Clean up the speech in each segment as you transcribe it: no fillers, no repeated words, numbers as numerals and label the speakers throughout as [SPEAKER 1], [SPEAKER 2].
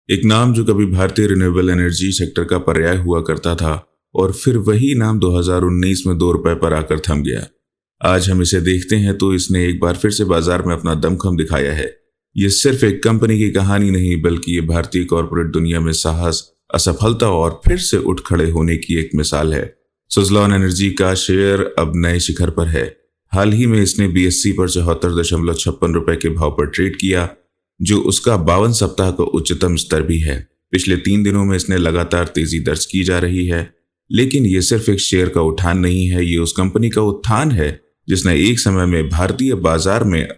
[SPEAKER 1] एक नाम जो कभी भारतीय रिन्यूएबल एनर्जी सेक्टर का पर्याय हुआ करता था और फिर वही नाम 2019 में ₹2 पर आकर थम गया। आज हम इसे देखते हैं तो इसने एक बार फिर से बाजार में अपना दमखम दिखाया है। ये सिर्फ एक कंपनी की कहानी नहीं बल्कि ये भारतीय कॉरपोरेट दुनिया में साहस, असफलता और फिर से उठ खड़े होने की एक मिसाल है। सुज़लॉन एनर्जी का शेयर अब नए शिखर पर है। हाल ही में इसने बीएसई पर ₹74.56 के भाव पर ट्रेड किया, जो उसका 52 सप्ताह का उच्चतम स्तर भी है। पिछले 3 दिनों में इसने लगातार तेजी दर्ज की जा रही है, लेकिन ये सिर्फ एक शेयर का उठान नहीं है, ये उस कंपनी का उत्थान है जिसने एक समय में भारतीय बाजार में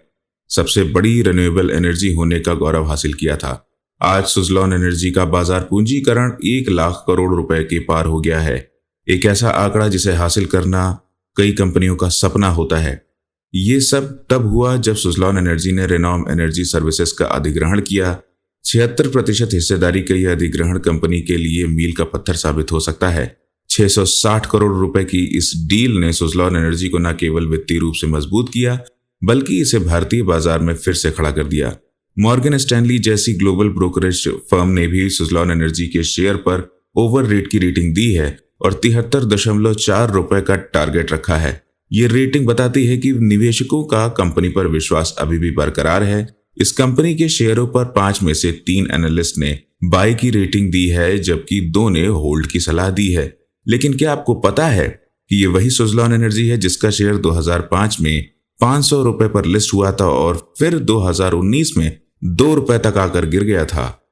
[SPEAKER 1] सबसे बड़ी रिन्यूएबल एनर्जी होने का गौरव हासिल किया था। आज सुज़लॉन एनर्जी का बाजार पूंजीकरण 1 लाख करोड़ रुपए के पार हो गया है, एक ऐसा आंकड़ा जिसे हासिल करना कई कंपनियों का सपना होता है। ये सब तब हुआ जब सुज़लॉन एनर्जी ने रेनॉम एनर्जी सर्विसेज का अधिग्रहण किया। 76% हिस्सेदारी का यह अधिग्रहण कंपनी के लिए मील का पत्थर साबित हो सकता है। 660 करोड़ रुपए की इस डील ने सुज़लॉन एनर्जी को न केवल वित्तीय रूप से मजबूत किया बल्कि इसे भारतीय बाजार में फिर से खड़ा कर दिया। मॉर्गन स्टैनली जैसी ग्लोबल ब्रोकरेज फर्म ने भी सुज़लॉन एनर्जी के शेयर पर ओवर रेट की रेटिंग दी है और ₹73.4 का टारगेट रखा है। ये रेटिंग बताती है कि निवेशकों का कंपनी पर विश्वास अभी भी बरकरार है। इस कंपनी के शेयरों पर 5 में से 3 एनालिस्ट ने बाय की रेटिंग दी है जबकि 2 ने होल्ड की सलाह दी है। लेकिन क्या आपको पता है कि ये वही सुज़लॉन एनर्जी है जिसका शेयर 2005 में ₹500 पर लिस्ट हुआ था और फिर 2019 में ₹2 तक आकर गिर गया था,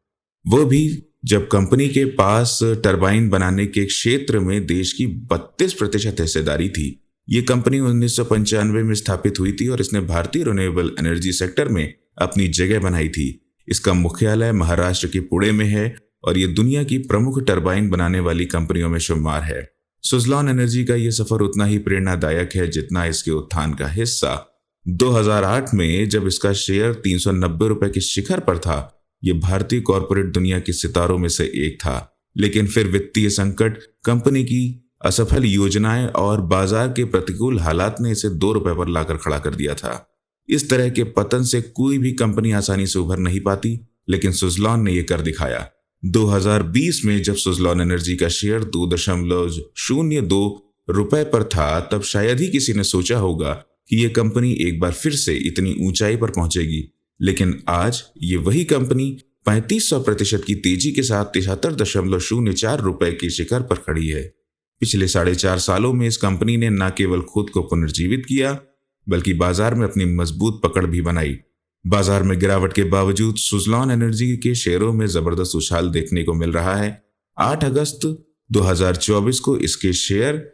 [SPEAKER 1] वो भी जब कंपनी के पास टरबाइन बनाने के क्षेत्र में देश की 32% हिस्सेदारी थी। ये कंपनी 1995 में स्थापित हुई थी और इसने भारतीय रिन्यूएबल एनर्जी सेक्टर में अपनी जगह बनाई थी। इसका मुख्यालय महाराष्ट्र के पुणे में है और ये दुनिया की प्रमुख टरबाइन बनाने वाली कंपनियों में शुमार है। सुज़लॉन एनर्जी का ये सफर उतना ही प्रेरणादायक है जितना इसके उत्थान का हिस्सा। 2008 में जब इसका शेयर ₹390 के शिखर पर था, ये भारतीय कॉरपोरेट दुनिया के सितारों में से एक था। लेकिन फिर वित्तीय संकट, कंपनी की असफल योजनाएं और बाजार के प्रतिकूल हालात ने इसे ₹2 पर लाकर खड़ा कर दिया था। इस तरह के पतन से कोई भी कंपनी आसानी से उभर नहीं पाती, लेकिन सुज़लॉन ने यह कर दिखाया। 2020 में जब सुज़लॉन एनर्जी का शेयर ₹2.02 पर था, तब शायद ही किसी ने सोचा होगा कि यह कंपनी एक बार फिर से इतनी ऊंचाई पर पहुंचेगी। लेकिन आज ये वही कंपनी 3500% की तेजी के साथ ₹73.04 के शिखर पर खड़ी है। पिछले 4.5 सालों में इस कंपनी ने न केवल खुद को पुनर्जीवित किया बल्कि बाजार में अपनी मजबूत पकड़ भी बनाई। बाजार में गिरावट के बावजूद सुज़लॉन एनर्जी के शेयरों में जबरदस्त उछाल देखने को मिल रहा है। 8 अगस्त 2024 को इसके शेयर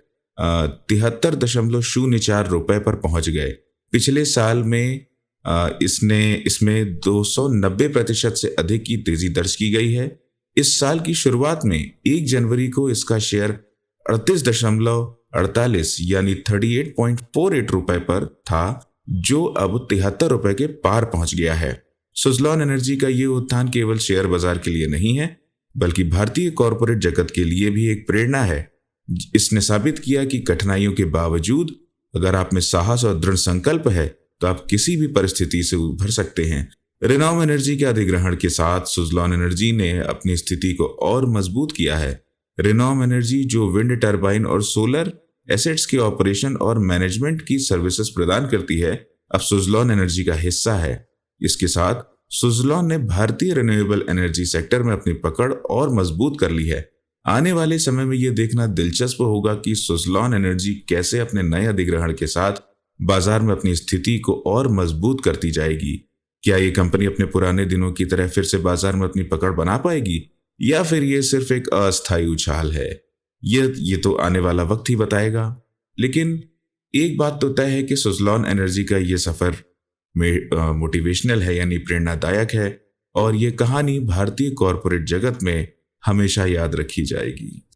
[SPEAKER 1] ₹73.04 पर पहुंच गए। पिछले साल में इसमें 290% से अधिक की तेजी दर्ज की गई है। इस साल की शुरुआत में 1 जनवरी को इसका शेयर 38.48 यानी ₹38.48 पर था, जो अब ₹73 के पार पहुंच गया है। सुज़लॉन एनर्जी का ये उत्थान केवल शेयर बाजार के लिए नहीं है बल्कि भारतीय कॉरपोरेट जगत के लिए भी एक प्रेरणा है। इसने साबित किया कि कठिनाइयों के बावजूद अगर आप में साहस और दृढ़ संकल्प है तो आप किसी भी परिस्थिति से उभर सकते हैं। रेनॉम एनर्जी के अधिग्रहण के साथ सुज़लॉन एनर्जी ने अपनी स्थिति को और मजबूत किया है। रेनॉम एनर्जी जो विंड टरबाइन और सोलर एसेट्स के ऑपरेशन और मैनेजमेंट की सर्विसेज प्रदान करती है, अब सुज़लॉन एनर्जी का हिस्सा है। इसके साथ सुज़लॉन ने भारतीय रिन्यूएबल एनर्जी सेक्टर में अपनी पकड़ और मजबूत कर ली है। आने वाले समय में यह देखना दिलचस्प होगा कि सुज़लॉन एनर्जी कैसे अपने नए अधिग्रहण के साथ बाजार में अपनी स्थिति को और मजबूत करती जाएगी। क्या ये कंपनी अपने पुराने दिनों की तरह फिर से बाजार में अपनी पकड़ बना पाएगी या फिर ये सिर्फ एक अस्थायी उछाल है? ये तो आने वाला वक्त ही बताएगा। लेकिन एक बात तो तय है कि सुज़लॉन एनर्जी का ये सफर में मोटिवेशनल है यानी प्रेरणादायक है और ये कहानी भारतीय कॉरपोरेट जगत में हमेशा याद रखी जाएगी।